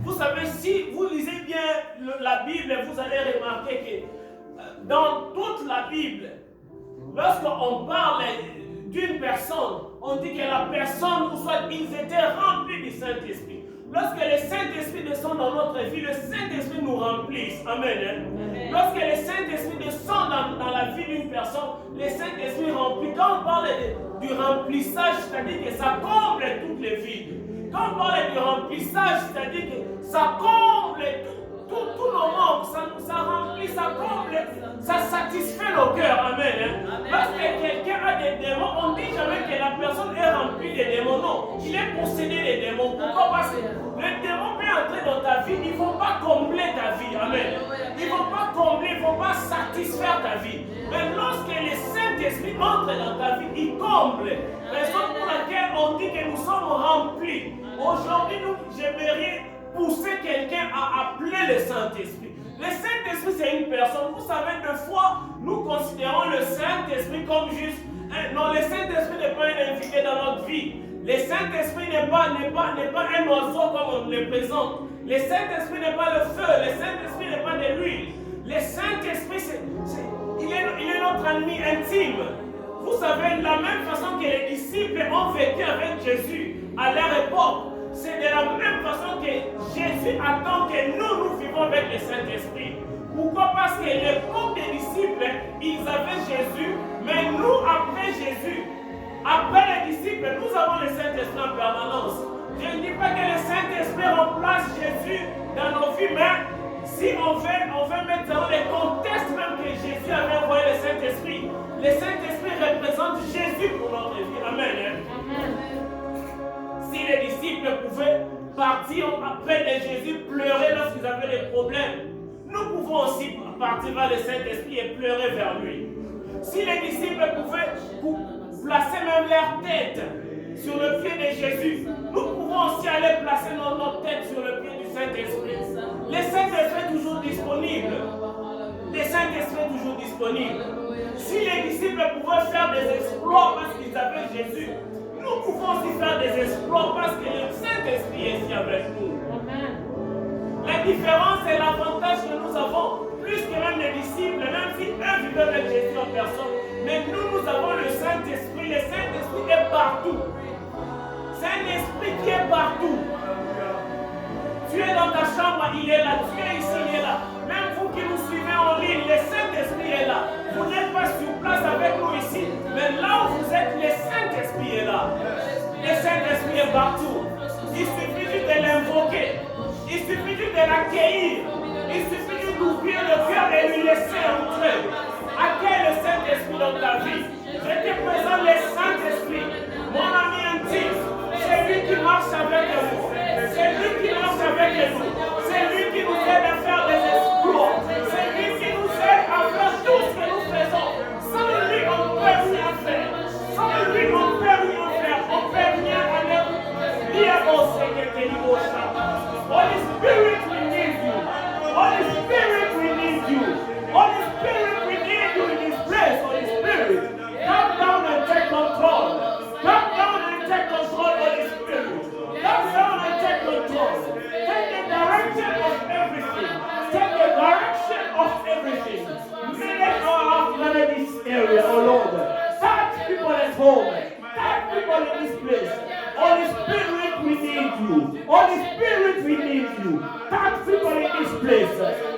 Vous savez, si vous lisez bien la Bible, vous allez remarquer que dans toute la Bible, lorsqu'on parle d'une personne, on dit que la personne, ou soit ils étaient remplis du Saint-Esprit. Lorsque le Saint-Esprit descend dans notre vie, le Saint-Esprit nous remplisse. Amen. Amen. Lorsque le Saint-Esprit descend dans la vie d'une personne, le Saint-Esprit remplit. Quand on parle du remplissage, c'est-à-dire que ça comble toutes les vides. Quand on parle du remplissage, c'est-à-dire que ça comble tous nos membres, ça remplit, ça comble, ça satisfait nos cœurs. Amen. Amen. Lorsque quelqu'un a des démons, on ne dit jamais que la personne est remplie de démons. Non, il est possédé des démons. Pourquoi? Parce que le démon peut entrer dans ta vie, il ne faut pas combler ta vie. Amen. Il ne faut pas combler, il ne faut pas satisfaire ta vie. Mais lorsque le Saint-Esprit entre dans ta vie, il comble. Raison pour laquelle on dit que nous sommes remplis. Aujourd'hui, j'aimerais pousser quelqu'un à appeler le Saint-Esprit. Le Saint-Esprit, c'est une personne. Vous savez, deux fois, nous considérons le Saint-Esprit comme juste... Non, le Saint-Esprit n'est pas un invité dans notre vie. Le Saint-Esprit n'est pas un oiseau comme on le présente. Le Saint-Esprit n'est pas le feu. Le Saint-Esprit n'est pas de l'huile. Le Saint-Esprit, il est notre ami intime. Vous savez, la même façon que les disciples ont vécu avec Jésus à leur époque, c'est de la même façon que Jésus attend que nous vivons avec le Saint-Esprit. Pourquoi? Parce que l'époque des disciples, ils avaient Jésus, mais nous, après Jésus, après les disciples, nous avons le Saint-Esprit en permanence. Je ne dis pas que le Saint-Esprit remplace Jésus dans nos vies, mais si on veut mettre dans le contexte même que Jésus avait envoyé le Saint-Esprit, le Saint-Esprit représente Jésus pour notre vie. Amen. Amen. Si les disciples pouvaient partir après de Jésus, pleurer lorsqu'ils avaient des problèmes, nous pouvons aussi partir vers le Saint-Esprit et pleurer vers lui. Si les disciples pouvaient placer même leur tête sur le pied de Jésus, nous pouvons aussi aller placer notre tête sur le pied du Saint-Esprit. Le Saint-Esprit est toujours disponible. Le Saint-Esprit est toujours disponible. Si les disciples pouvaient faire des exploits parce qu'ils avaient Jésus, nous pouvons aussi faire des exploits parce que le Saint-Esprit est ici avec nous. Amen. La différence et l'avantage que nous avons, plus que même les disciples, même si eux vivent avec Jésus en personne, mais nous avons le Saint-Esprit. Le Saint-Esprit est partout. C'est un esprit qui est partout. Tu es dans ta chambre, il est là. Tu es ici, il est là. Même vous qui nous suivez en ligne, le Saint-Esprit est là. Vous n'êtes pas sur place avec nous ici, mais là où vous êtes, le Saint-Esprit est là. Le Saint-Esprit est partout. Il suffit juste de l'invoquer. Il suffit juste de l'accueillir. Il suffit juste d'ouvrir le cœur et lui laisser entrer. Accueille le Saint-Esprit dans ta vie. Je te présente le Saint-Esprit, mon ami intime. C'est lui qui marche avec nous. C'est lui qui marche avec nous. C'est lui qui nous aide à faire des exploits. C'est lui qui nous aide à faire tout ce que nous faisons. Sans lui, on ne peut rien faire. Sans lui, on ne peut rien faire. On ne peut rien aller. Holy Spirit, we need you. Holy Spirit, we need you. Holy Spirit, we need you in this place. Holy Spirit, come down and take control. Come down and take control, Holy Spirit. Come down and take control. Take the direction of everything. Take the direction of everything. Make our heart in this area, oh Lord. Touch people at home. Touch people in this place. Holy Spirit, we need you. Holy Spirit, we need you. Touch people in this place.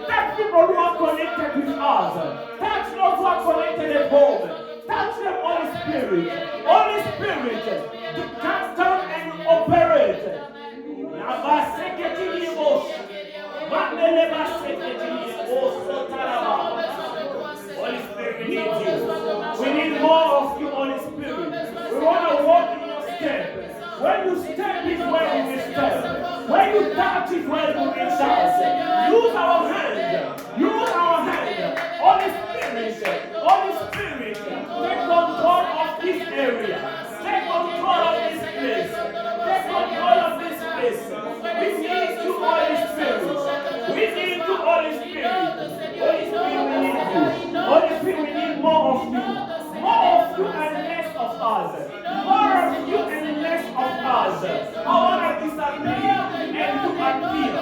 Touch people who are connected with us. Touch those who are connected at home. Touch them, Holy Spirit. Holy Spirit, to come down and operate. Holy Spirit, we need you. We need more of you, Holy Spirit. We want to walk in your step. When you step is where we will step. When you touch is where we will touch. Use our hand. Use our hand. Holy Spirit. Holy Spirit. Take control of this area. Take control of this place. Take control of this place. We need you, Holy Spirit. We need you, Holy Spirit. Holy Spirit, we need you. Holy Spirit, we need more of you. More of you and less of us. More of you and less of us. I want to disappear and to appear.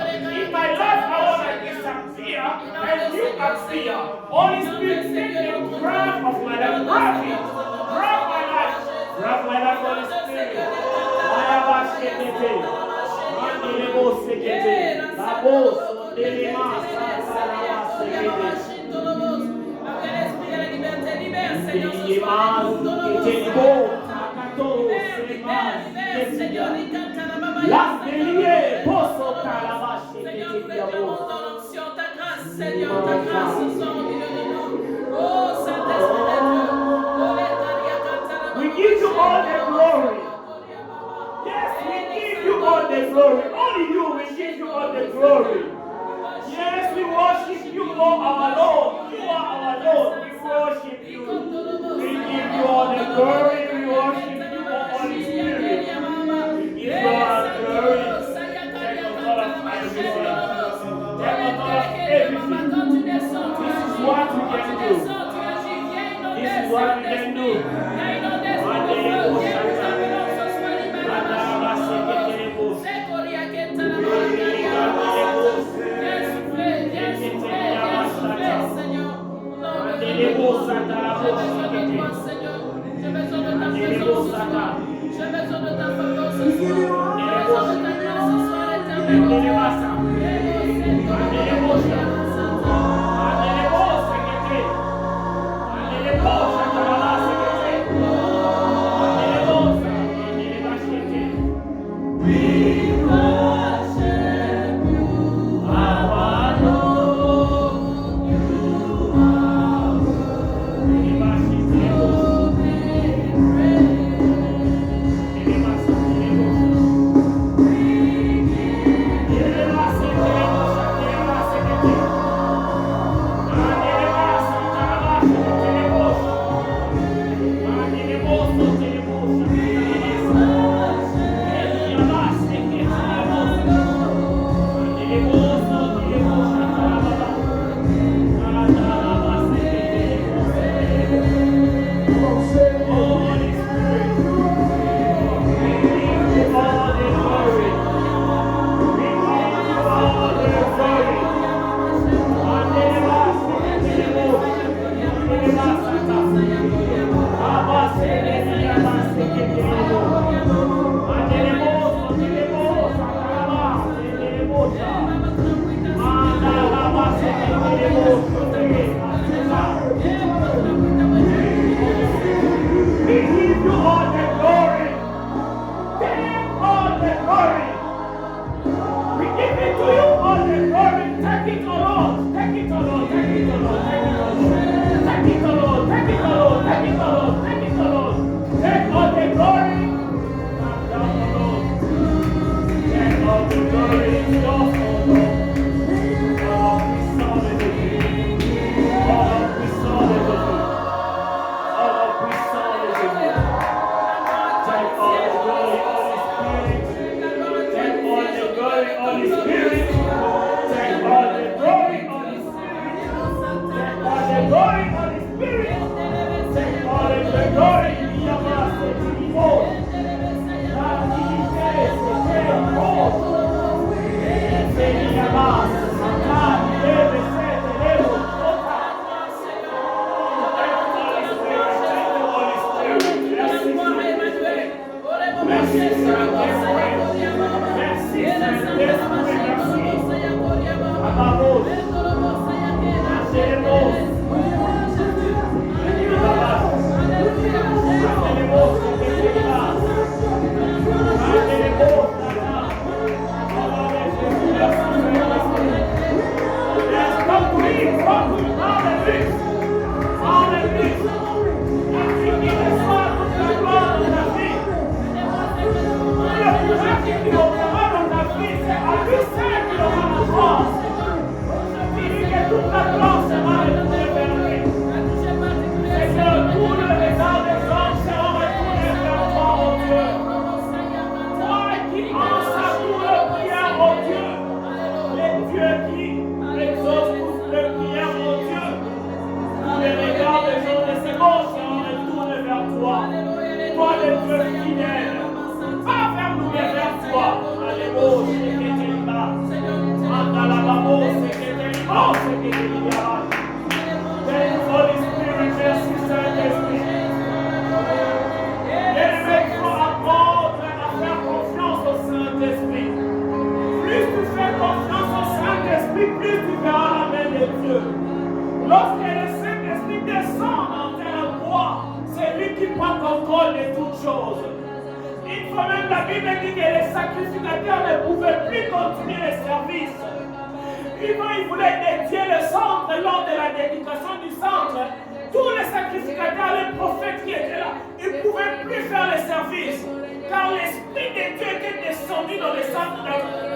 Grab it. Grab my life. Grab my life, Holy Spirit. Seigneur, ta grâce sort au milieu de nous. Oh, Saint-Esprit de Dieu. We give you all the glory. Yes, we give you all the glory. Only you, we give you all the glory. Yes, we worship you, oh our Lord. You are our Lord. We worship you. We give you all the glory. We worship you, oh Holy Spirit. We give you all the glory. Take control of everything. Take control of everything. This is what we can do. This is what we can do. plus tu verras la main de Dieu. Lorsque le Saint-Esprit descend dans tes voix, c'est lui qui prend contrôle de toutes choses. Une fois même, la Bible dit que les sacrificateurs ne pouvaient plus continuer le service. Ils voulaient dédier le centre lors de la dédication du centre. Tous les sacrificateurs, les prophètes qui étaient là, ils ne pouvaient plus faire le service. Car l'Esprit de Dieu était descendu dans le centre,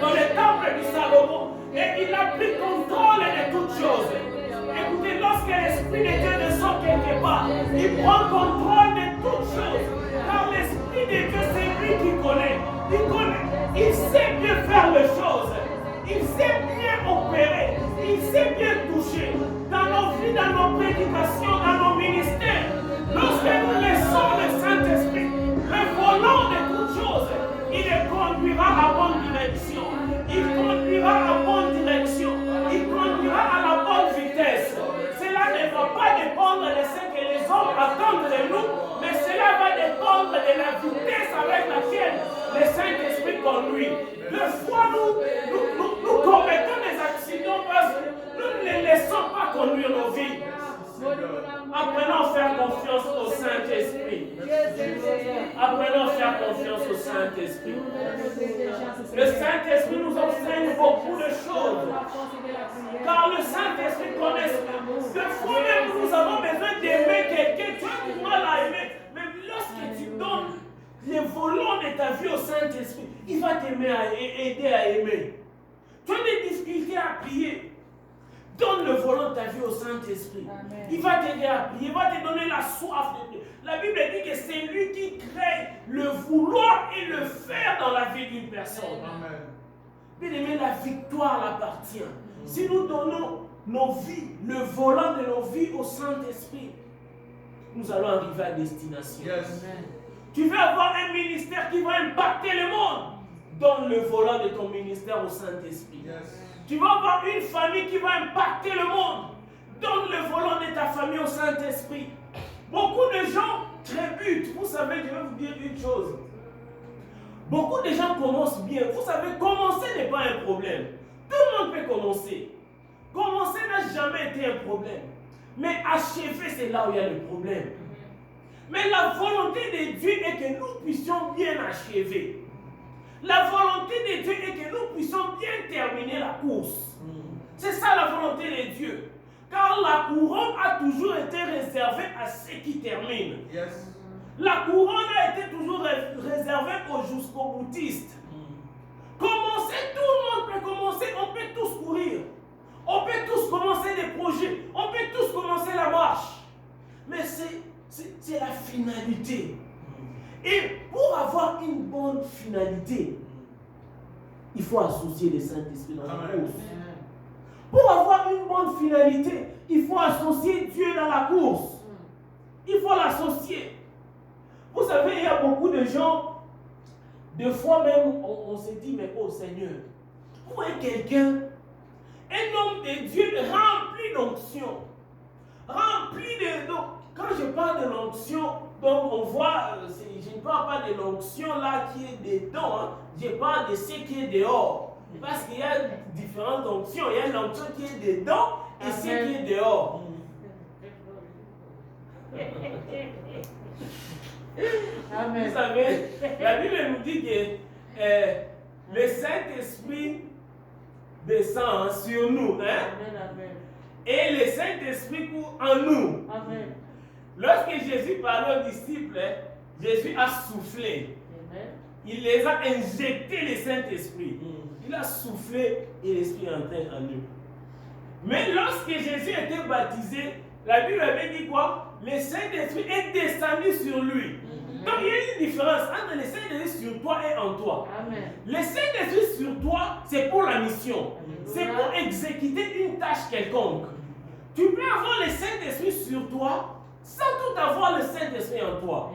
dans le temple du Salomon. Et il a pris contrôle de toutes choses. Écoutez, lorsque l'Esprit de Dieu descend quelque part, il prend contrôle de toutes choses. Car l'Esprit de Dieu, c'est lui qui connaît. Il sait bien faire les choses. Il sait bien opérer. Il sait bien toucher. Dans nos vies, dans nos prédications, dans nos ministères. Lorsque nous laissons le Saint-Esprit, le volant de toutes choses, il les conduira à bonne direction. Il conduira à bonne direction. Il conduira à la bonne vitesse. Cela ne va pas dépendre de ce que les hommes attendent de nous, mais cela va dépendre de la vitesse avec laquelle le Saint-Esprit conduit. Le fois nous commettons des accidents parce que nous ne les laissons pas conduire nos vies. Apprenons à faire confiance au Saint-Esprit. Apprenons à faire confiance au Saint-Esprit. Le Saint-Esprit nous enseigne beaucoup de choses. Car le Saint-Esprit connaît. Des fois même nous avons besoin d'aimer quelqu'un. Tu as du mal à aimer. Mais lorsque tu donnes les volants de ta vie au Saint-Esprit, il va t'aimer aider à aimer. Tu as des difficultés à prier. Donne le volant de ta vie au Saint-Esprit. Il va t'aider à prier. Il va te donner la soif de Dieu. La Bible dit que c'est lui qui crée le vouloir et le faire dans la vie d'une personne. Bien aimé, la victoire l'appartient. Si nous donnons nos vies, le volant de nos vies au Saint-Esprit, nous allons arriver à destination. Tu veux avoir un ministère qui va impacter le monde? Donne le volant de ton ministère au Saint-Esprit. Tu vas avoir une famille qui va impacter le monde. Donne le volant de ta famille au Saint-Esprit. Beaucoup de gens trébutent. Vous savez, je vais vous dire une chose. Beaucoup de gens commencent bien. Vous savez, commencer n'est pas un problème. Tout le monde peut commencer. Commencer n'a jamais été un problème. Mais achever, c'est là où il y a le problème. Mais la volonté de Dieu est que nous puissions bien achever. La volonté de Dieu est que nous puissions bien terminer la course. C'est ça la volonté de Dieu. Car la couronne a toujours été réservée à ceux qui terminent. La couronne a été toujours réservée aux jusqu'aux boutistes. Commencer, tout le monde peut commencer, on peut tous courir. On peut tous commencer des projets, on peut tous commencer la marche. Mais c'est la finalité. Et pour avoir une bonne finalité, il faut associer le Saint-Esprit dans la course. Pour avoir une bonne finalité, il faut associer Dieu dans la course. Il faut l'associer. Vous savez, il y a beaucoup de gens, des fois même, on se dit, mais oh Seigneur, vous voyez quelqu'un, un homme de Dieu rempli d'onction, rempli de... Donc, quand je parle de l'onction, donc on voit, je ne parle pas de l'onction là qui est dedans, hein. Je parle de ce qui est dehors. Parce qu'il y a différentes onctions. Il y a l'onction qui est dedans et ce qui est dehors. Amen. Vous savez, la Bible nous dit que le Saint-Esprit descend sur nous. Hein? Amen. Et le Saint-Esprit court en nous. Amen. Lorsque Jésus parlait aux disciples, Jésus a soufflé. Amen. Il les a injectés le Saint-Esprit. Il a soufflé et l'Esprit est entré en eux. Mais lorsque Jésus était baptisé, la Bible avait dit quoi? Le Saint-Esprit est descendu sur lui. Donc il y a une différence entre le Saint-Esprit sur toi et en toi. Amen. Le Saint-Esprit sur toi, c'est pour la mission. C'est pour exécuter une tâche quelconque. Tu peux avoir le Saint-Esprit sur toi sans tout avoir le Saint-Esprit en toi.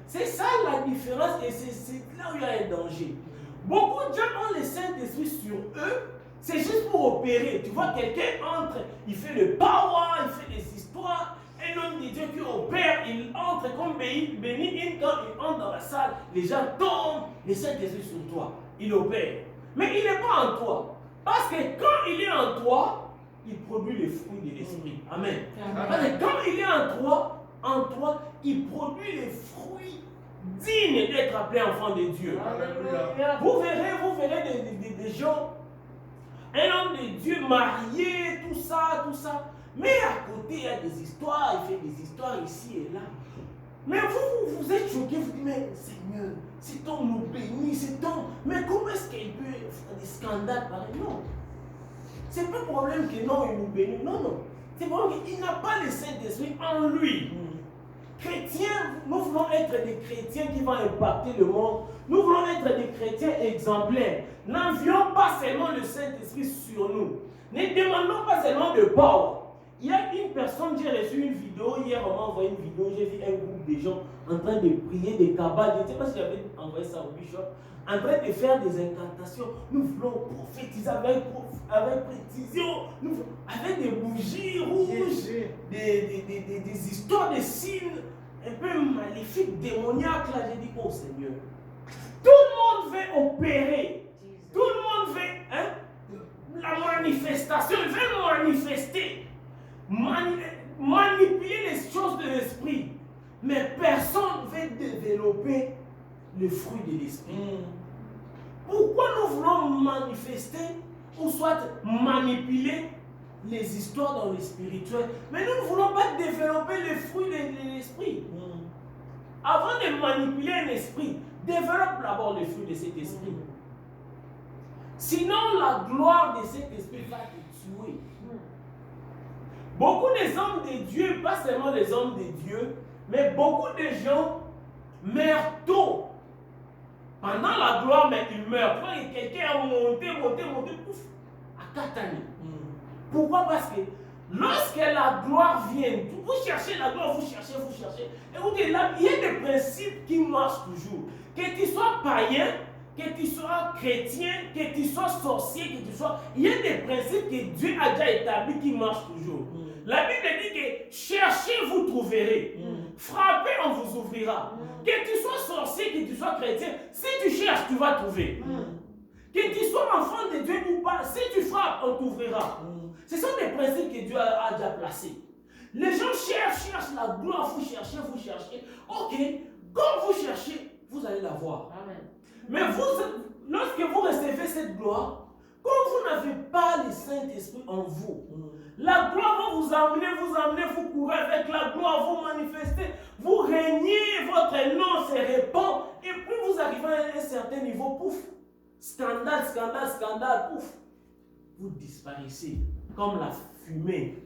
C'est ça la différence et c'est là où il y a un danger. Beaucoup de gens ont le Saint-Esprit sur eux, c'est juste pour opérer. Tu vois, quelqu'un entre, il fait le power, il fait des histoires. Un homme de Dieu qui opère, il entre comme béni, quand il entre dans la salle, les gens tombent, le Saint-Esprit sur toi, il opère. Mais il n'est pas en toi. Parce que quand il est en toi, il produit les fruits de l'esprit. Amen. Parce que quand il est en toi, il produit les fruits dignes d'être appelé enfant de Dieu. Alléluia. Vous verrez des gens, un homme de Dieu marié, tout ça. Mais à côté, il y a des histoires, il fait des histoires ici et là. Mais vous êtes choqués, vous dites, mais Seigneur, cet homme nous bénit, cet homme, mais comment est-ce qu'il peut faire des scandales pareils? Non. C'est pas le problème que non, il nous bénit. Non. C'est le problème qu'il n'a pas le Saint-Esprit en lui. Chrétiens, nous voulons être des chrétiens qui vont impacter le monde. Nous voulons être des chrétiens exemplaires. N'envions pas seulement le Saint-Esprit sur nous. Ne demandons pas seulement de power. Il y a une personne, j'ai reçu une vidéo, hier on m'a envoyé une vidéo, j'ai vu un groupe de gens en train de prier des kabbales. Je ne sais pas si j'avais envoyé ça au bishop. En train de faire des incantations. Nous voulons prophétiser avec précision, avec des bougies rouges, des histoires de signes un peu maléfiques, démoniaques. Là, j'ai dit, oh Seigneur, tout le monde veut opérer. Tout le monde veut la manifestation, il veut manifester. Manipuler les choses de l'esprit, mais personne ne veut développer le fruit de l'esprit. Pourquoi nous voulons manifester ou soit manipuler les histoires dans le spirituel, mais nous ne voulons pas développer le fruit de l'esprit? Avant de manipuler un esprit, développe d'abord le fruit de cet esprit. Sinon, la gloire de cet esprit va te tuer. Beaucoup des hommes de Dieu, pas seulement les hommes de Dieu, mais beaucoup de gens meurent tôt. Pendant la gloire, mais ils meurent. Quand quelqu'un a monté, pouf, à 4 années. Pourquoi? Parce que lorsque la gloire vient, vous cherchez la gloire, vous cherchez. Écoutez, là, il y a des principes qui marchent toujours. Que tu sois païen, que tu sois chrétien, que tu sois sorcier, que tu sois... Il y a des principes que Dieu a déjà établis qui marchent toujours. La Bible dit que cherchez, vous trouverez. Frappez, on vous ouvrira. Que tu sois sorcier, que tu sois chrétien, si tu cherches, tu vas trouver. Que tu sois enfant de Dieu ou pas, si tu frappes, on t'ouvrira. Ce sont des principes que Dieu a déjà placés. Les gens cherchent la gloire, vous cherchez. Ok, quand vous cherchez, vous allez la voir. Amen. Mais lorsque vous recevez cette gloire, quand vous n'avez pas le Saint-Esprit en vous, la gloire va vous amener, vous courez avec la gloire, vous manifestez, vous régnez, votre nom se répand, et puis vous arrivez à un certain niveau, pouf, scandale, pouf, vous disparaissez comme la fumée.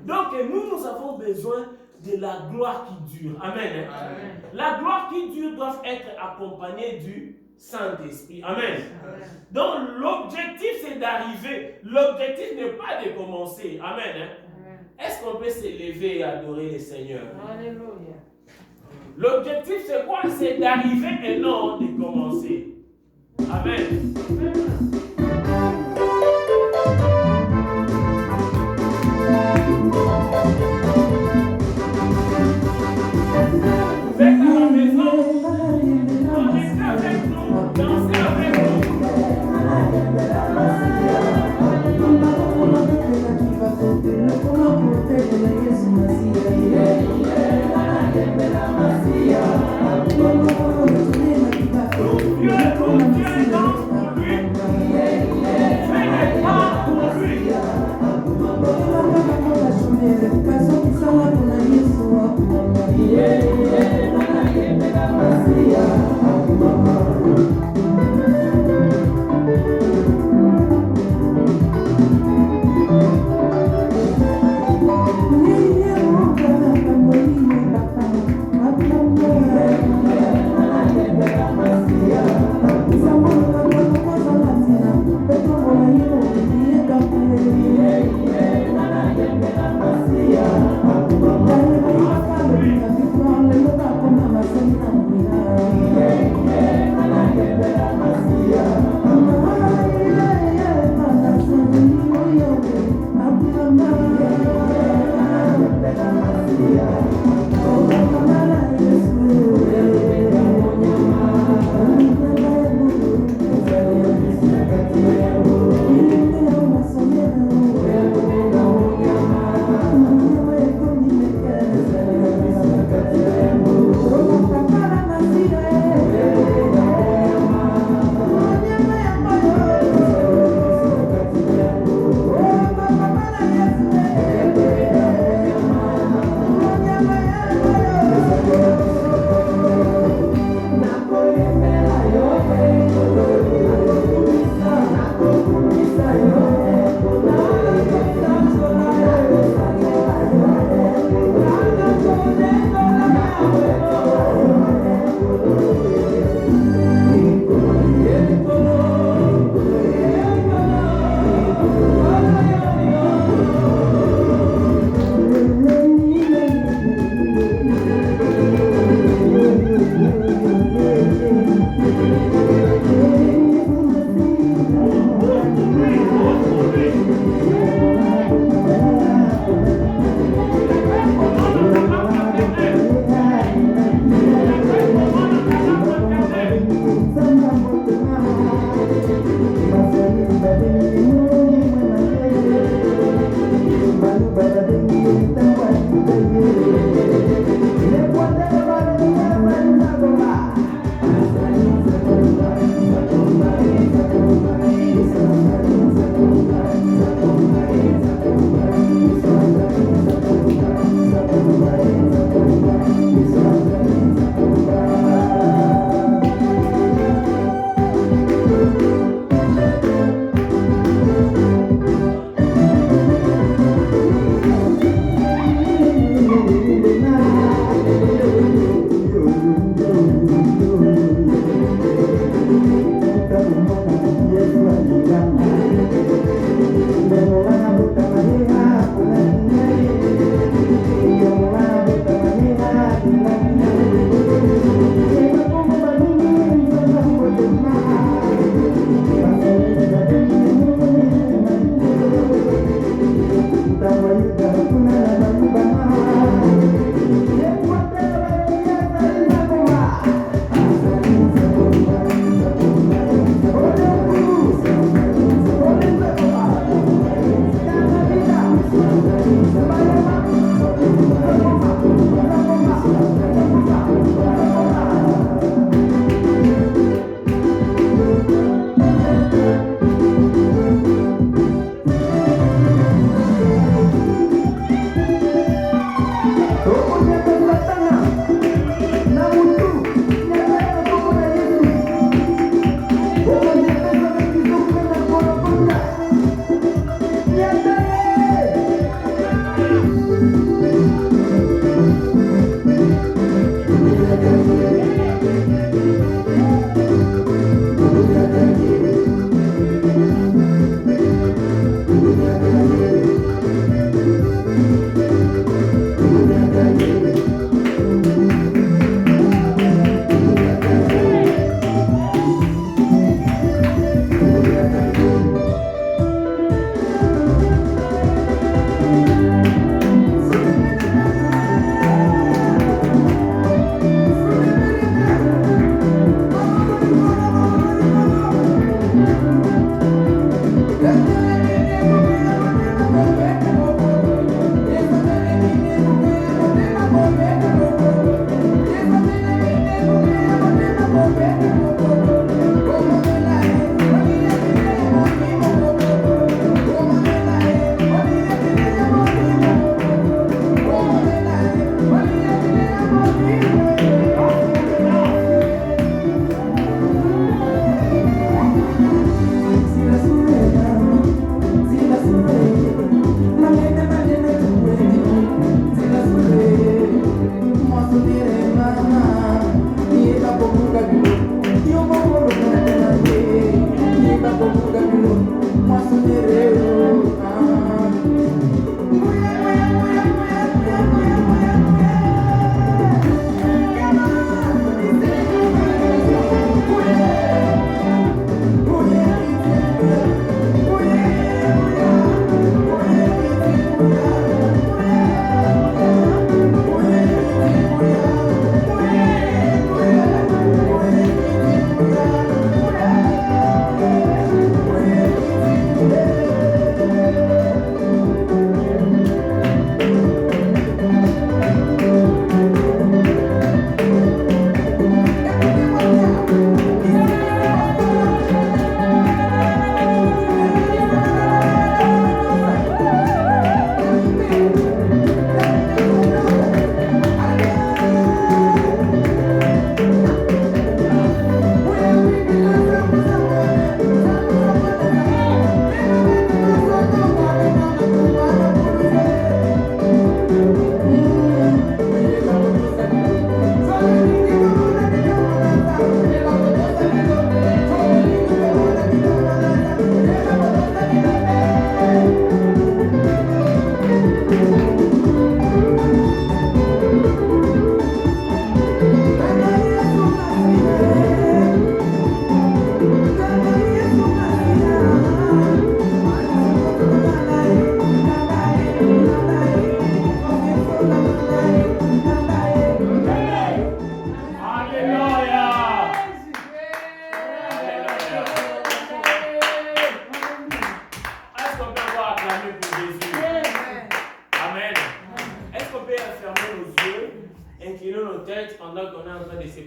Donc nous avons besoin de la gloire qui dure. Amen. Amen. La gloire qui dure doit être accompagnée du Saint-Esprit. Amen. Donc l'objectif c'est d'arriver. L'objectif n'est pas de commencer. Amen. Est-ce qu'on peut s'élever et adorer le Seigneur? Alléluia. L'objectif c'est quoi? C'est d'arriver et non de commencer. Amen. Faites à la maison, restez avec nous, dansez avec nous. Dieu danse pour lui.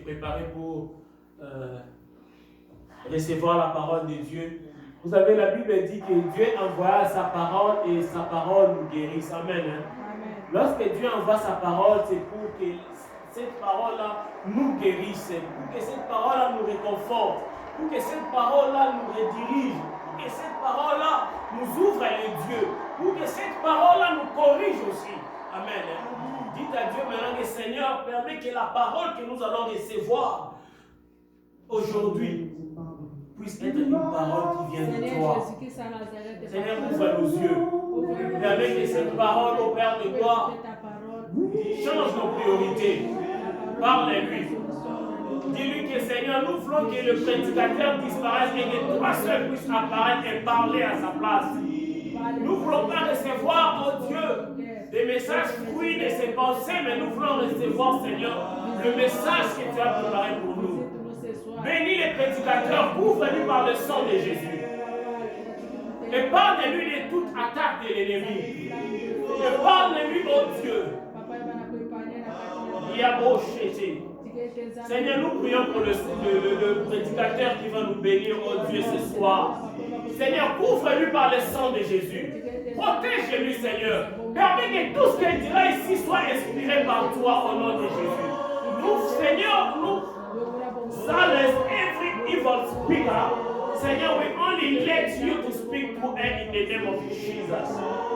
préparé pour recevoir la parole de Dieu. Vous savez, la Bible dit que Dieu envoie sa parole et sa parole nous guérisse. Amen. Hein? Amen. Lorsque Dieu envoie sa parole, c'est pour que cette parole-là nous guérisse, pour que cette parole-là nous réconforte, pour que cette parole-là nous redirige, pour que cette parole-là nous ouvre les yeux, pour que cette parole-là nous corrige aussi. Amen. Dites à Dieu maintenant que Seigneur, permet que la parole que nous allons recevoir aujourd'hui puisse être une parole qui vient de toi. Seigneur, ouvre nos yeux. Permet que cette parole, au Père de gloire, change nos priorités. Parle-lui. Dis-lui que Seigneur, nous voulons que le prédicateur disparaisse et que toi seul puisses apparaître et parler à sa place. Nous ne voulons pas recevoir, oh Dieu, des messages fruits de ses pensées, mais nous voulons recevoir, Seigneur, le message que tu as préparé pour nous. Bénis les prédicateurs, couvre-lui par le sang de Jésus. Et parle de lui de toute attaque de l'ennemi. Et parle de lui, oh Dieu. Seigneur, nous prions pour le prédicateur qui va nous bénir, oh Dieu, ce soir. Seigneur, couvre-lui par le sang de Jésus. Protège-lui, Seigneur. Permets que tout ce qu'il dira ici soit inspiré par toi au nom de Jésus. Nous, Seigneur, nous silence every evil speaker. Seigneur, we only let you to speak to us in the name of Jesus.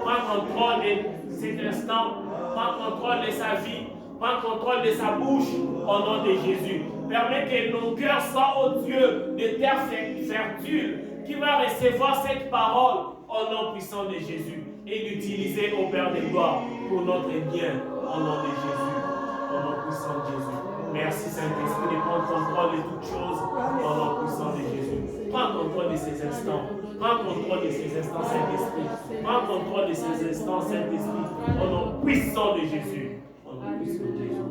Prends contrôle de cet instant. Prends contrôle de sa vie. Prends contrôle de sa bouche au nom de Jésus. Permets que nos cœurs soient, oh Dieu, de terre fertile qui va recevoir cette parole au nom puissant de Jésus et l'utiliser au Père de gloire pour notre bien au nom de Jésus, au nom puissant de Jésus. Merci Saint-Esprit de prendre contrôle de toutes choses au nom puissant de Jésus. Prends contrôle de ces instants. Prends contrôle de ces instants, Saint-Esprit. Prends contrôle de ces instants, Saint-Esprit, au nom puissant de Jésus. Au nom puissant de Jésus.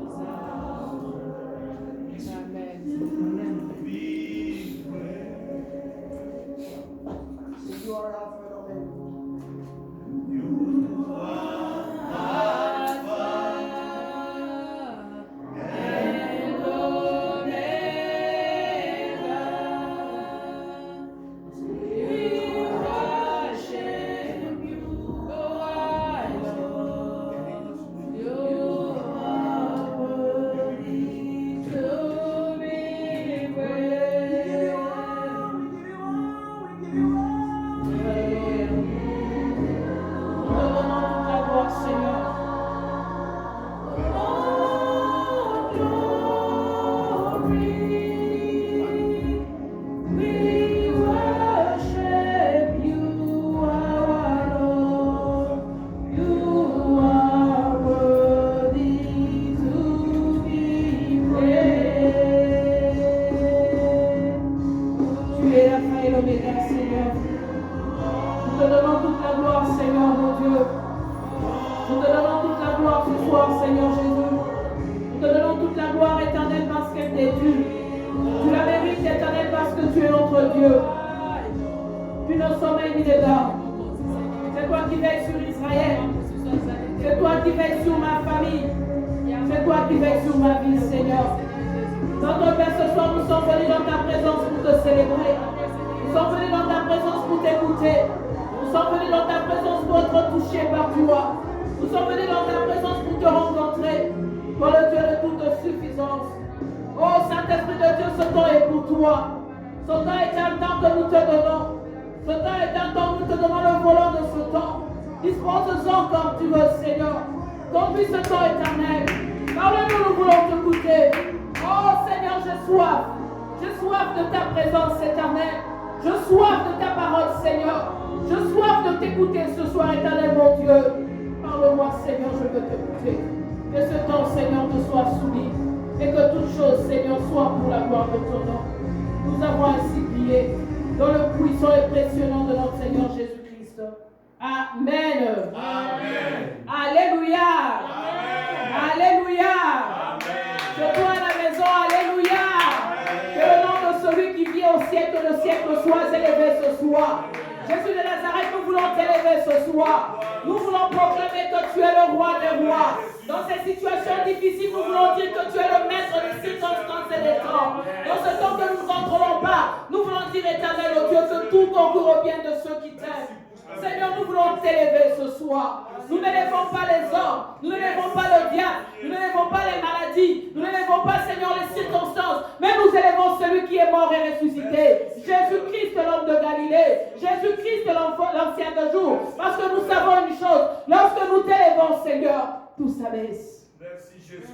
Jésus de Nazareth, nous voulons t'élever ce soir. Nous voulons proclamer que tu es le roi des rois. Dans ces situations difficiles, nous voulons dire que tu es le maître des circonstances et des temps. Dans ce temps que nous ne contrôlons pas, nous voulons dire, éternel, oh Dieu, que tout concourt au bien de ceux qui t'aiment. Seigneur, nous voulons t'élever ce soir. Nous n'élevons pas les hommes, nous n'élevons pas le diable, nous n'élevons pas les maladies, nous n'élevons pas, Seigneur, les circonstances, mais nous élevons celui qui est mort et ressuscité. Jésus-Christ, l'homme de Galilée, Jésus-Christ, l'ancien de jour. Parce que nous savons une chose, lorsque nous t'élevons, Seigneur, tout s'abaisse.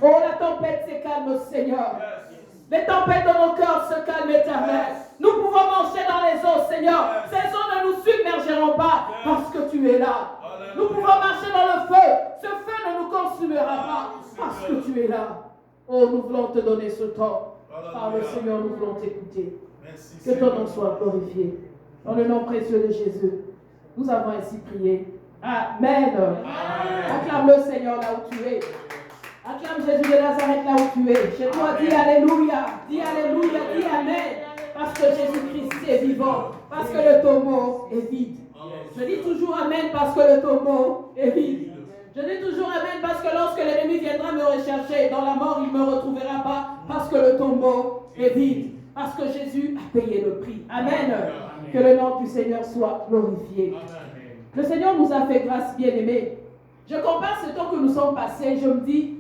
Oh, la tempête se calme, Seigneur. Les tempêtes de nos cœurs se calment, éternel. Nous pouvons marcher dans les eaux, Seigneur. Ces eaux ne nous submergeront pas parce que tu es là. Nous pouvons marcher dans le feu. Ce feu ne nous consumera pas parce que tu es là. Oh, nous voulons te donner ce temps. Parle, Seigneur, nous voulons t'écouter. Que ton nom soit glorifié. Dans le nom précieux de Jésus, nous avons ainsi prié. Amen. Acclame le Seigneur là où tu es. Acclame Jésus de Nazareth là où tu es. Chez toi, dis Alléluia. Dis Alléluia, dis Amen. Parce que Jésus-Christ est vivant. Parce que le tombeau est vide. Je dis toujours Amen parce que le tombeau est vide. Je dis toujours Amen parce que lorsque l'ennemi viendra me rechercher dans la mort, il ne me retrouvera pas parce que le tombeau est vide. Parce que Jésus a payé le prix. Amen. Que le nom du Seigneur soit glorifié. Le Seigneur nous a fait grâce, bien-aimés. Je compare ce temps que nous sommes passés. Je me dis,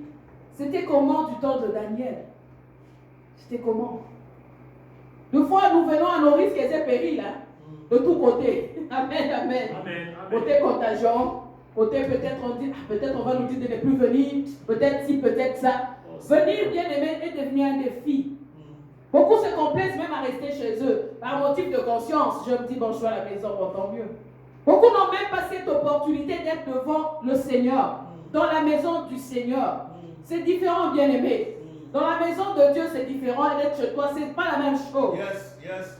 c'était comment du temps de Daniel? C'était comment? Deux fois, nous venons à nos risques et périls, hein, de tous côtés. Amen, amen. Côté contagion, côté peut-être on dit, peut-être on va nous dire de ne plus venir, peut-être si, peut-être ça. Venir, bien aimé, est devenu un défi. Beaucoup se complaisent même à rester chez eux, par motif de conscience. Je me dis, bon, je suis à la maison, bon, tant mieux. Beaucoup n'ont même pas cette opportunité d'être devant le Seigneur, dans la maison du Seigneur. C'est différent, bien aimé. Dans la maison de Dieu, c'est différent. Et d'être chez toi, ce n'est pas la même chose.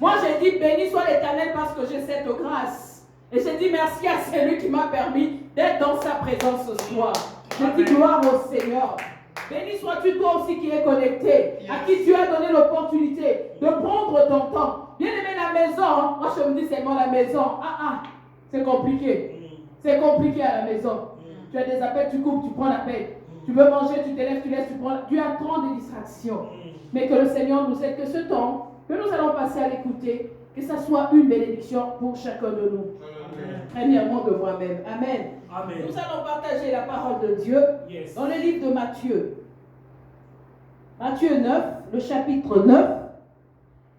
Moi, j'ai dit, béni soit l'Éternel parce que j'ai cette grâce. Et j'ai dit merci à celui qui m'a permis d'être dans sa présence ce soir. Je dis gloire au Seigneur. Béni sois-tu toi aussi qui es connecté, à qui tu as donné l'opportunité de prendre ton temps. Bien aimé, la maison, moi je me dis seulement la maison. C'est compliqué. C'est compliqué à la maison. Tu as des appels, tu coupes, tu prends l'appel. Tu veux manger, tu te lèves, tu laisses, tu prends. Tu as trop de distractions. Mais que le Seigneur nous aide, que ce temps que nous allons passer à l'écouter, que ça soit une bénédiction pour chacun de nous. Premièrement de moi-même. Amen. Amen. Nous allons partager la parole de Dieu dans le livre de Matthieu. Matthieu 9, le chapitre 9.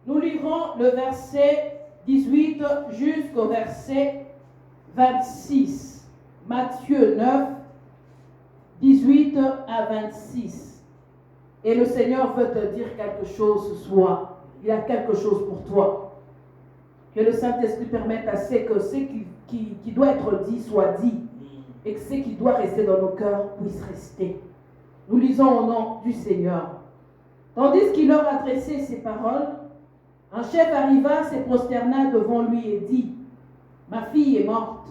Nous lirons le verset 18 jusqu'au verset 26. Matthieu 9, 18 à 26. Et le Seigneur veut te dire quelque chose ce soir. Il y a quelque chose pour toi. Que le Saint-Esprit permette à ce que ce qui doit être dit soit dit. Et que ce qui doit rester dans nos cœurs puisse rester. Nous lisons au nom du Seigneur. Tandis qu'il leur adressait ces paroles, un chef arriva, se prosterna devant lui et dit, « Ma fille est morte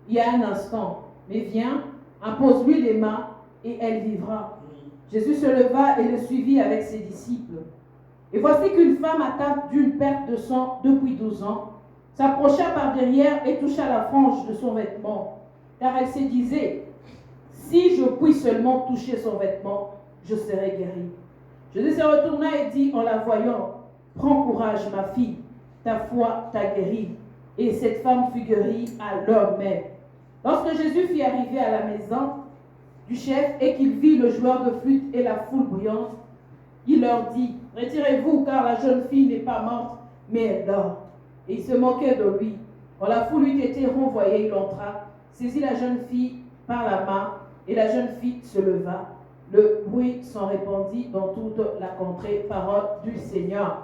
il y a un instant, mais viens, impose-lui les mains et elle vivra. » Jésus se leva et le suivit avec ses disciples. Et voici qu'une femme atteinte d'une perte de sang depuis 12 ans s'approcha par derrière et toucha la frange de son vêtement, car elle se disait, « Si je puis seulement toucher son vêtement, je serai guérie. » Jésus se retourna et dit en la voyant, « Prends courage, ma fille, ta foi t'a guérie. » Et cette femme fut guérie à l'heure même. Lorsque Jésus fut arrivé à la maison du chef et qu'il vit le joueur de flûte et la foule bruyante, il leur dit, « Retirez-vous, car la jeune fille n'est pas morte, mais elle dort. » Et il se moquait de lui. Quand la foule eut été renvoyée, il entra, saisit la jeune fille par la main, et la jeune fille se leva. Le bruit s'en répandit dans toute la contrée. Parole du Seigneur.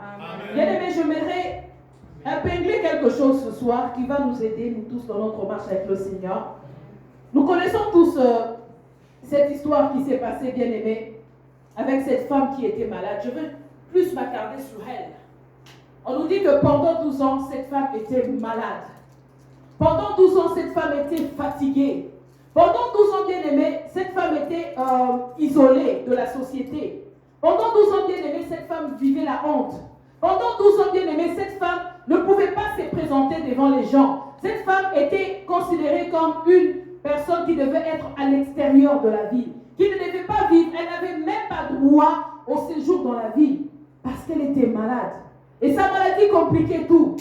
Bien-aimés, j'aimerais épingler quelque chose ce soir qui va nous aider, nous tous, dans notre marche avec le Seigneur. Nous connaissons tous cette histoire qui s'est passée, bien-aimés, avec cette femme qui était malade. Je veux plus m'attarder sur elle. On nous dit que pendant 12 ans, cette femme était malade. Pendant 12 ans, cette femme était fatiguée. Pendant 12 ans, bien-aimée, cette femme était isolée de la société. Pendant 12 ans, bien-aimée, cette femme vivait la honte. Pendant 12 ans, bien-aimée, cette femme ne pouvait pas se présenter devant les gens. Cette femme était considérée comme une personne qui devait être à l'extérieur de la ville, qui ne devait pas vivre. Elle n'avait même pas droit au séjour dans la ville parce qu'elle était malade. Et sa maladie compliquait tout.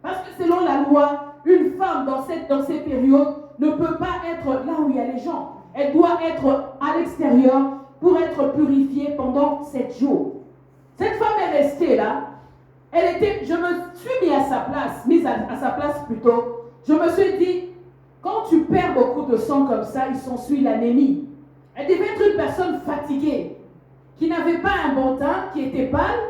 Parce que selon la loi, une femme dans ces périodes ne peut pas être là où il y a les gens. Elle doit être à l'extérieur pour être purifiée pendant 7 jours. Cette femme est restée là. Je me suis mise à sa place plutôt. Je me suis dit, quand tu perds beaucoup de sang comme ça, il s'ensuit l'anémie. Elle devait être une personne fatiguée, qui n'avait pas un bon teint, qui était pâle.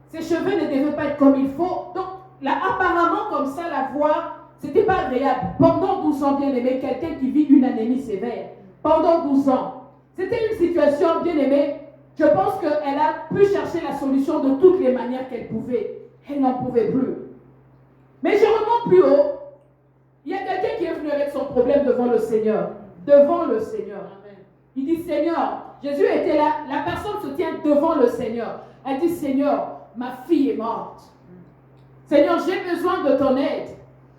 Ses cheveux ne devaient pas être comme il faut. Donc, là, apparemment, comme ça, la voir, c'était pas agréable. Pendant 12 ans, bien aimé, quelqu'un qui vit une anémie sévère. Pendant 12 ans. C'était une situation, bien aimée. Je pense qu'elle a pu chercher la solution de toutes les manières qu'elle pouvait. Elle n'en pouvait plus. Mais je remonte plus haut. Il y a quelqu'un qui est venu avec son problème devant le Seigneur. Devant le Seigneur. Il dit, Seigneur, Jésus était là. La personne se tient devant le Seigneur. Elle dit, Seigneur, ma fille est morte. Seigneur, j'ai besoin de ton aide.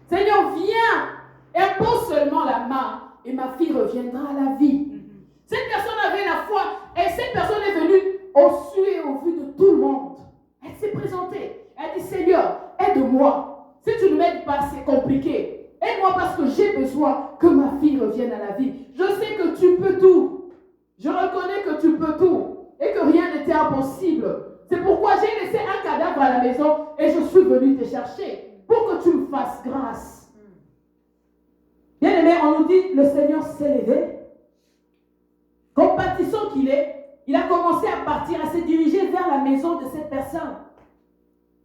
Seigneur, viens. Impose seulement la main et ma fille reviendra à la vie. Cette personne avait la foi et cette personne est venue au su et au vu de tout le monde. Elle s'est présentée. Elle dit, Seigneur, aide-moi. Si tu ne m'aides pas, c'est compliqué. Aide-moi parce que j'ai besoin que ma fille revienne à la vie. Je sais que tu peux tout. Je reconnais que tu peux tout et que rien n'était impossible. C'est pourquoi j'ai laissé un cadavre à la maison et je suis venu te chercher pour que tu me fasses grâce. Bien aimé, on nous dit, le Seigneur s'est levé. Compatissant qu'il est, il a commencé à partir, à se diriger vers la maison de cette personne.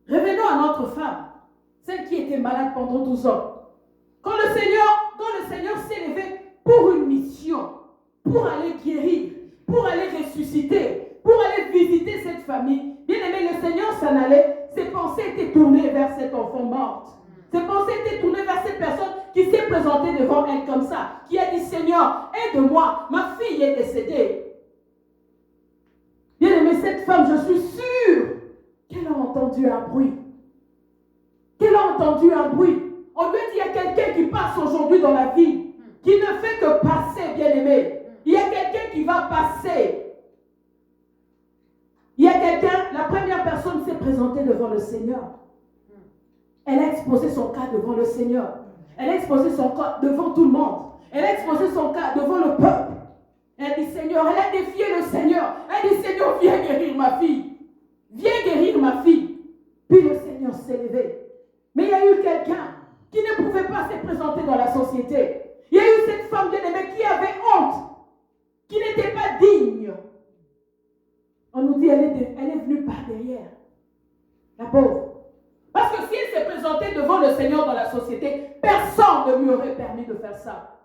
Revenons à notre femme, celle qui était malade pendant 12 ans. Quand le Seigneur s'est levé pour une mission, pour aller guérir, pour aller ressusciter, pour aller visiter cette famille, bien aimé, le Seigneur s'en allait, ses pensées étaient tournées vers cet enfant mort. Ses pensées étaient tournées vers cette personne qui s'est présentée devant elle comme ça, qui a dit, Seigneur, aide-moi, ma fille est décédée. Bien aimé, cette femme, je suis sûre qu'elle a entendu un bruit. Qu'elle a entendu un bruit. On lui dit, il y a quelqu'un qui passe aujourd'hui dans la vie, qui ne fait que passer, bien aimé. Il y a quelqu'un qui va passer. Il y a quelqu'un, la première personne s'est présentée devant le Seigneur. Elle a exposé son cas devant le Seigneur. Elle a exposé son cas devant tout le monde. Elle a exposé son cas devant le peuple. Elle dit, Seigneur, elle a défié le Seigneur. Elle dit, Seigneur, viens guérir ma fille. Viens guérir ma fille. Puis le Seigneur s'est levé. Mais il y a eu quelqu'un qui ne pouvait pas se présenter dans la société. Il y a eu cette femme bien-aimée qui avait honte, qui n'était pas digne. On nous dit, elle est venue par derrière. La pauvre. Parce que si elle s'est présentée devant le Seigneur dans la société, personne ne lui aurait permis de faire ça.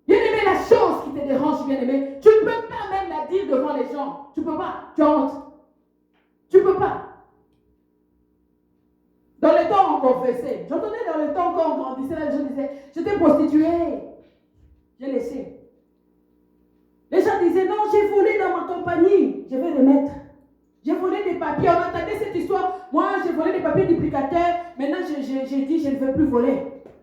Bien-aimé, la chose qui te dérange, bien-aimé, tu ne peux pas même la dire devant les gens. Tu ne peux pas. Tu as honte. Tu ne peux pas. Dans le temps, on confessait. J'entendais dans le temps, quand on grandissait, les gens disaient, j'étais prostituée. J'ai laissé. Les gens disaient, non, j'ai volé dans ma compagnie. Je vais le mettre. J'ai volé des papiers. On entendait cette histoire. Moi, j'ai volé des papiers duplicataires. Maintenant, j'ai dit, je ne veux plus voler.